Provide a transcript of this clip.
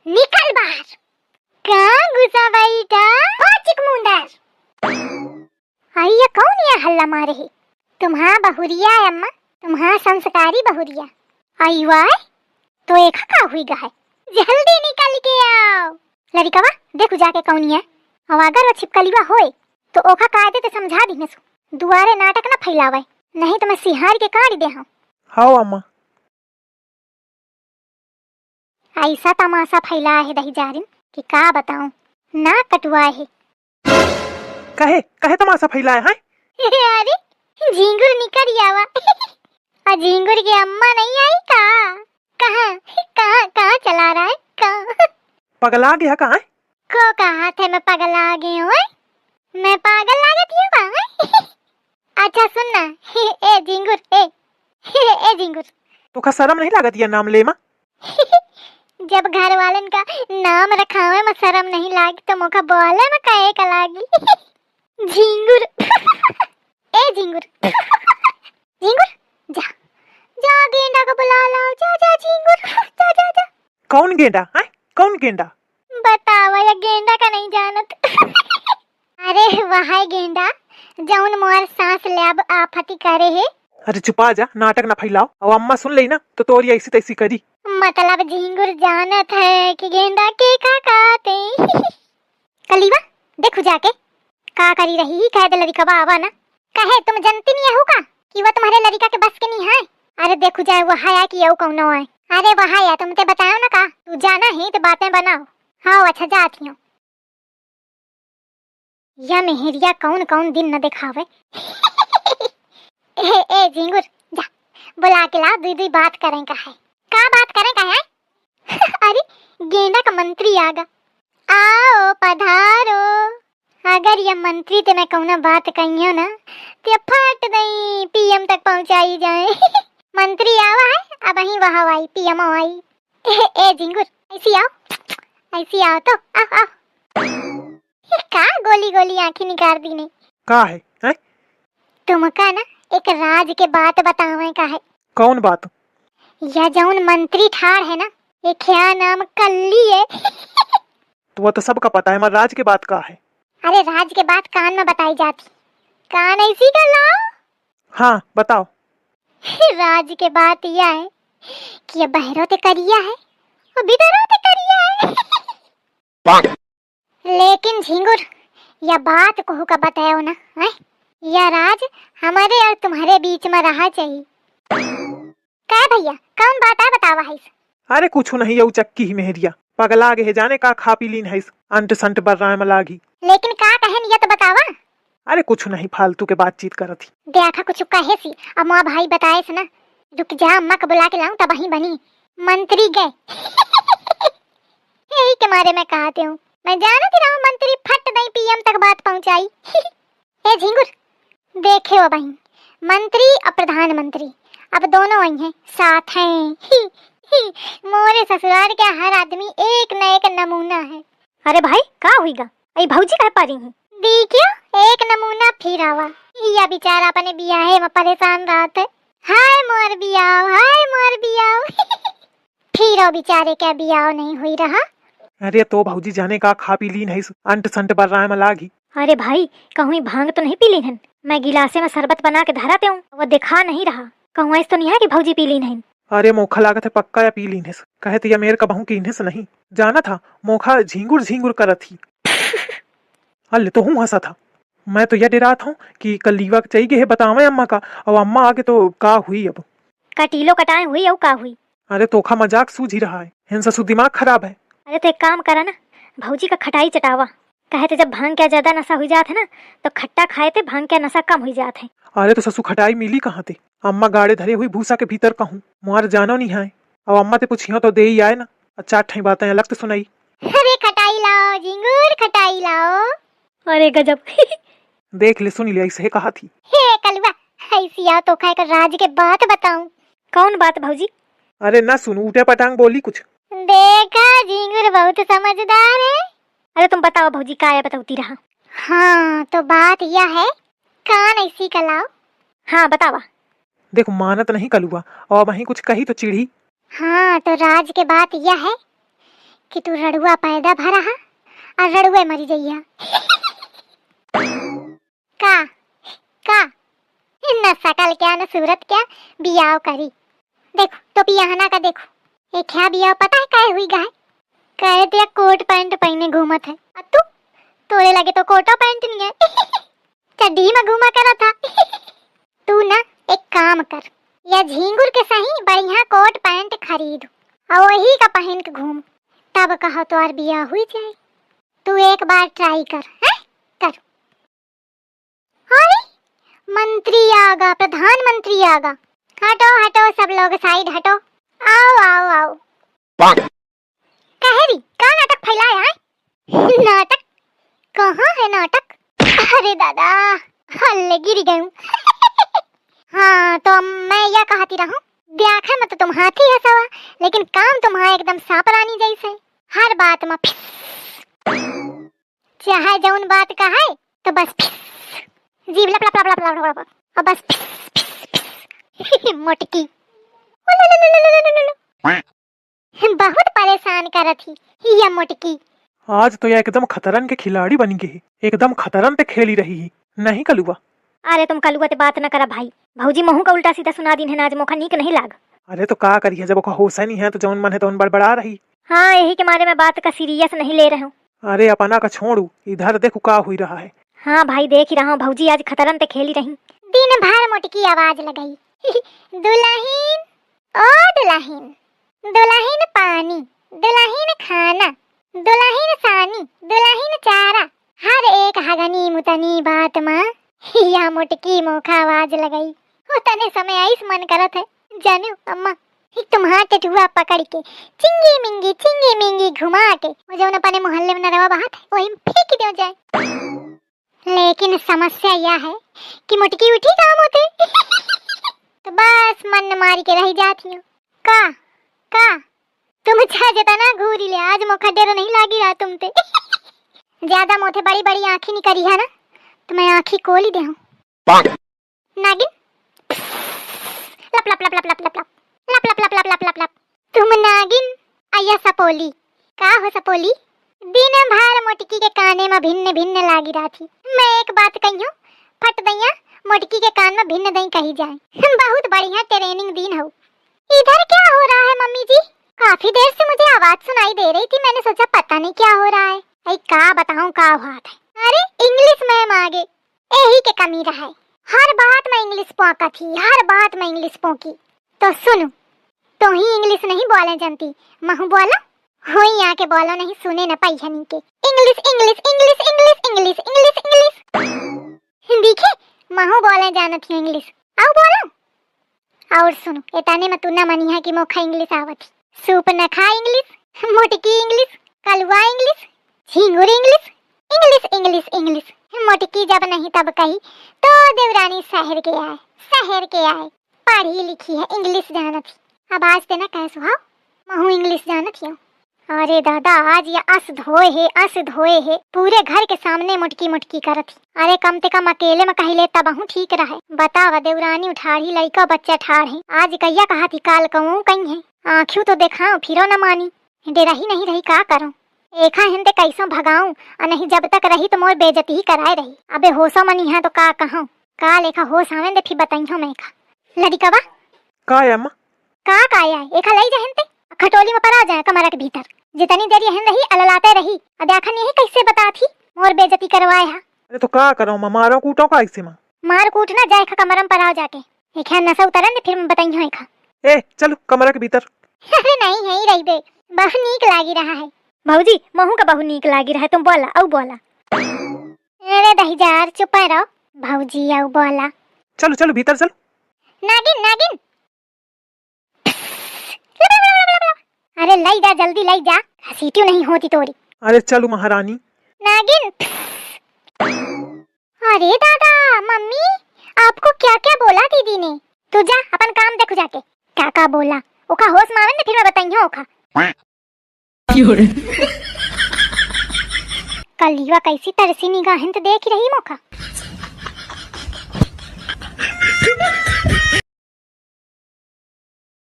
निकल बाहर। कहाँ घुसा बैठा ओ चिकमुंडर? आइया कौन ये हल्ला मारे है? तुम्हारा बहुरिया है अम्मा, तुम्हारा संस्कारी बहुरिया। आई वाय तो एक का हुई गा है, जल्दी निकल के आओ। लड़िकवा देखो जाके कौन है, और अगर वो छिपकलीवा होए तो ओखा कायदे ते समझा दी नसु, दुआरे नाटक न फैलावे, नहीं तो मैं सिहार के काट दे हूं। हाँ अम्मा। ऐसा तमाशा फैला है दही जारिन कि का बताऊं, ना कटुआ है। कहे कहे तमाशा फैलाए हैं? अरे झिंगुर निकल आवा। और झिंगुर की अम्मा नहीं आई का? कहाँ कहाँ कहाँ चला रहा है? कहाँ पगला गया कहाँ है? को कहा थे मैं पगला गई हूँ? मैं पागल लागत हूँ कहाँ? अच्छा सुनना ए झिंगुर ए झिंगुर, तो का शर्म नहीं लागत ये नाम ले मां? जब घर वालन का नाम रखावे में शर्म नहीं लागी तो मोका बोले में कहे का लागी। झिंगुर ए झिंगुर झिंगुर जा जा गेंडा को बुला लाओ, जा जा झिंगुर जा जा जा। कौन गेंडा है? कौन गेंडा? बतावा या गेंडा का नहीं जानत? अरे वहां गेंडा जौन मोर सांस लेब आफती करे है। अरे चुपा जा, नाटक ना फैलाओ, और अम्मा सुन ली ना तो तोरी ऐसी तैसी करी। मतलब झिंगुर जानत है कि गेंडा के का कहते। कलीवा देखो जाके का करी रही, कह दे लड़िकवा आवा ना। कहे तुम जानती नहीं हो का कि वो तुम्हारे लड़िका के बस के नहीं है? अरे देखो जाए वहाँ या कि यू कौन है? अरे वहाँ या तुम ते बताओ ना का, तू जाना है तो बातें बनाओ। हाँ अच्छा जाती हूँ। या मेहरिया कौन कौन दिन न दिखावे। ए झिंगुर जा बुला के ला, दुई दुई बात करें का है। का बात करें का है? अरे गेंडा का मंत्री आगा, आओ पधारो। अगर ये मंत्री ते मैं कौना बात कहियो ना ते फट दई पीएम तक पहुंचाई जाए। मंत्री आवा है, अब वही वहां आई पीएम आई। ए झिंगुर ऐसी आओ तो आओ। का गोली गोली आंखें निकाल दी नहीं का है? हैं? तुमका ना एक राज के बात बतावे का है। कौन बात? या जौन मंत्री ठाड़ है ना, ये क्या नाम कल्ली है। तो वो तो सबका पता है, मगर राज के बात का है? अरे राज के बात कान में बताई जाती, कान ऐसी कर लाओ। हाँ बताओ। राज के बात यह है कि ये बहरों ते करिया है और बिदरों ते करिया है। लेकिन झिंगुर यह बात कहू का बताओ ना है, यह राज हमारे और तुम्हारे बीच में रहा चाहिए। क्या भैया कौन बात है बतावा है? अरे कुछ नहीं, यू चक्की ही मेहरिया पगला गे जाने का खा पी लीन है, अंट संट बर्राए में लागी। लेकिन का कहन ये तो बतावा। अरे कुछ नहीं, फालतू के बातचीत करत ही। देखा कुछ कहे सी, अब माँ भाई बताए से ना, रुक जा अम्मा को बुला के लाऊं तब वही बनी मंत्री गए। यही के मारे मैं कहती हूँ, मैं जानती रहूं मंत्री फट नहीं पीएम तक बात पहुंचाई। ए झिंगुर देखे हो बहन, मंत्री और प्रधानमंत्री अब दोनों आई हैं साथ हैं। मोरे ससुराल के हर आदमी एक न एक नमूना है। अरे भाई का हुईगा? आई भौजी कह पा रही हूँ, देखियो एक नमूना फिर आवा। या बेचारा अपने बियाहे में परेशान रहत है। हाय मोर बियाह, हाय मोर बियाह। फिर वो बेचारे क्या बियाह नहीं हुई रहा। अरे तो भौजी जाने का खा पी लीन है, अंट संट बर्राए में लागी। अरे भाई कहूँ भांग तो नहीं पी ली है, मैं गिलासे में शरबत बना के धराते हूँ, वो दिखा नहीं रहा। कहूँ ऐसा तो नहीं है कि भौजी पी ली नहीं। अरे मोखा लागत है पक्का या पी लीन है, कहते या मेरे का बहू की इन्हें नहीं जाना था। मोखा झिंगुर झिंगुर करत थी। अल्ले तो हूँ हंसा था। मैं तो यह डरा था कि कल लीवा चाहिए है बतावे अम्मा का, और अम्मा आगे तो का हुई अब कटीलो कटाए हुई और का हुई। अरे तोखा मजाक सूझ ही रहा है, हिंसा सु दिमाग खराब है। अरे तो एक काम करा ना, भौजी का खटाई चटावा। कहते जब भांग क्या ज्यादा नशा हुई जात है ना तो खट्टा खाए थे भांग क्या नशा कम हुई जात है। अरे तो ससु खटाई मिली कहाँ थे? अम्मा गाड़े धरे हुई भूसा के भीतर कहूँ मुहार जानो नहीं है, और अम्मा ते पूछियो तो दे ही आए ना। अच्छा ठही बातें अलग तो सुनाई। अरे खटाई लाओ झिंगुर खटाई लाओ। अरे गजब। देख ले सुन ले, ऐसे कहा थी। हे कलवा ऐसी आ तो खाए कर राज के बात बताऊं। कौन बात भौजी? अरे ना सुन, उठे पटांग बोली कुछ। देखा झिंगुर बहुत समझदार है। अरे तुम बताओ भौजी का है, बताती रहा। हाँ तो बात यह है, कान ऐसी कलाओ। हाँ बतावा। देखो मानत नहीं कलुआ, और वहीं कुछ कही तो चिढ़ी। हाँ तो राज के बात यह है कि तू रड़ुआ पैदा भरा हा और रड़ुए मरी जइया। का का न शकल क्या न सूरत क्या, बियाह करी। देखो तो पियाहना का देखो, ये क्या बियाह पता है काहे हुई गाय? कहे तो कोट पैंट पहने घूमत है, और तू तोरे लगे तो कोटो पैंट नहीं है, चड्डी में घूमा करा था। तू ना एक काम कर, या झींगुर के सही बढ़िया कोट पैंट खरीद और वही का पहन के घूम, तब कहो तो और बियाह हुई जाए। तू एक बार ट्राई कर, है? कर। अरे मंत्री आगा, प्रधानमंत्री आगा। हटो हटो सब लोग साइड हटो, आओ आओ आओ। कहे री का नाटक फैलाया है? नाटक कहाँ है नाटक? अरे दादा हल्ले गिर गई। हाँ तो मैं यह कहती रहूं, देखा मत तुम हाथी हंसवा, लेकिन काम तुम्हारा एकदम सांपरानी जैसे, हर बात में चाहे जौन बात का है तो बस जीव लप लप लप लप लप लप और बस मोटकी बहुत परेशान करत ही यह मोटकी। आज तो यह एकदम खतरन के खिलाड़ी बन गई, एकदम खतरन पे खेली रही है, नहीं कलुआ? अरे तुम कलुआ ते बात न करा भाई, भौजी महू का उल्टा सीधा सुना दिन है, आज मौका नीक नहीं लाग। अरे तो का करिए, जब ओका होश नहीं है तो जौन मन है तो बड़बड़ा रही। हाँ यही के मारे मैं बात का सीरियस नहीं ले रहा हूँ। अरे अपना का छोड़ू, इधर देखो का हुई रहा है। हाँ भाई देख ही रहा हूँ, भौजी आज खतरन पे खेली रही, दिन भर मोटकी आवाज लगाई। दुल्हन ओ दुल्हन, दुल्हन पानी, दुल्हन खाना, दुल्हन सानी, दुल्हन चारा, हर एक हगनी मुतनी बात माँ या मोटकी मोखा आवाज लगाई। वो तने समय आइस मन करत है जानू अम्मा, तुम्हारा टटुआ पकड़ के चिंगी मिंगी घुमा के वो जो अपने मोहल्ले में नरवा बात है वही फेंक दिया जाए। लेकिन समस्या यह है कि मोटकी उठी काम होते तो बस मन मारी के रह जाती हूँ। का तुम चाहे जितना घूरी ले, आज मौका डेरा नहीं लागी रहा तुम ते। ज्यादा मोथे बड़ी बड़ी आँखी नहीं करी है ना, तो मैं आँखी खोल ही दे हूँ। नागिन लप लप लप लप लप लप लप लप लप लप लप लप लप लप, तुम नागिन आया सपोली। का हो सपोली? दिन भर मोटकी के काने में भिन्न भिन्न लागी रहा थी। मैं एक बात कहियो, फट दैया मोटकी के कान में भिन्न दई कही जाए। बहुत बढ़िया ट्रेनिंग दिन हो। इधर क्या हो रहा है मम्मी जी? काफी देर से मुझे आवाज सुनाई दे रही थी, मैंने सोचा पता नहीं क्या हो रहा है। ऐ का बताऊं का बात है। अरे इंग्लिश मैम आगे, यही के कमी रहा है, हर बात में इंग्लिश पोका थी, हर बात में इंग्लिश पोकी। तो सुनो, तो ही इंग्लिश नहीं बोले जानती, महू बोलो हो आके बोलो, नहीं सुने न पाई हनी के English English English English English English English. दिखे महू बोले जानत ही इंग्लिश, आओ बोलो। और सुनो, एताने में तू ना मनी है कि मोखा इंग्लिश आवत। सूप न खा इंग्लिश, मोटकी इंग्लिश, कलवा इंग्लिश, झींगुर इंग्लिश, इंग्लिश इंग्लिश इंग्लिश। मोटकी जब नहीं तब कही तो देवरानी शहर के आए, शहर के आए, पढ़ी लिखी है, इंग्लिश जानत थी। अब आज तेना कह सुहाव महू इंग्लिश जानत ही। अरे दादा आज ये अस धोए है, पूरे घर के सामने मुटकी मुटकी करत। अरे कम ते कम अकेले में कही ले तब हूँ ठीक रहे। बतावा देवरानी उठाड़ी, लड़का बच्चा ठाड़ है। आज कैया कहा थी काल कहूँ कहीं है, आँखियों तो देखा फिरो न मानी, डेरा ही नहीं रही का करूँ। एखा हिंदे कैसो भगाऊं, और नहीं जब तक रही तो मोर बेइज्जती ही कराए रही। अबे होशो मनी है तो का कहूँ, का लेखा होश आवे दे फिर बताइयो मैं का। लड़कवा का है अम्मा? का आया एखा ले जा हिंदे खटोली में परा जाए कमरा के भीतर। जितनी देर यहन रही अललाते रही, अब देखा नहीं कैसे बता थी मोर बेइज्जती करवाए है। अरे तो का करो मां, मारो कूटो का ऐसे मां? मार कूट ना जाए खा कमरा में पराओ जाके, एखा नशा उतरन दे फिर मैं बताइयो एखा। ए चलो कमरा के भीतर। अरे नहीं है ही रही बे, बहुत नीक लागी रहा है। भौजी महू का बहुत नीक लागी रहा है, तुम बोला औ बोला। अरे दहीजार चुप रहो भौजी, औ बोला। चलो चलो भीतर चलो। नागिन नागिन अरे लाई जा जल्दी लाई जा, सीटियों नहीं होती तोरी। अरे चलो महारानी। नागिन अरे दादा मम्मी आपको क्या क्या बोला दीदी ने? तू जा अपन काम देखो जाके, क्या क्या बोला ओका होश मावन ने फिर मैं बताइयो ओका। कलिवा कैसी तरसी निगाहें तो देख रही मोका।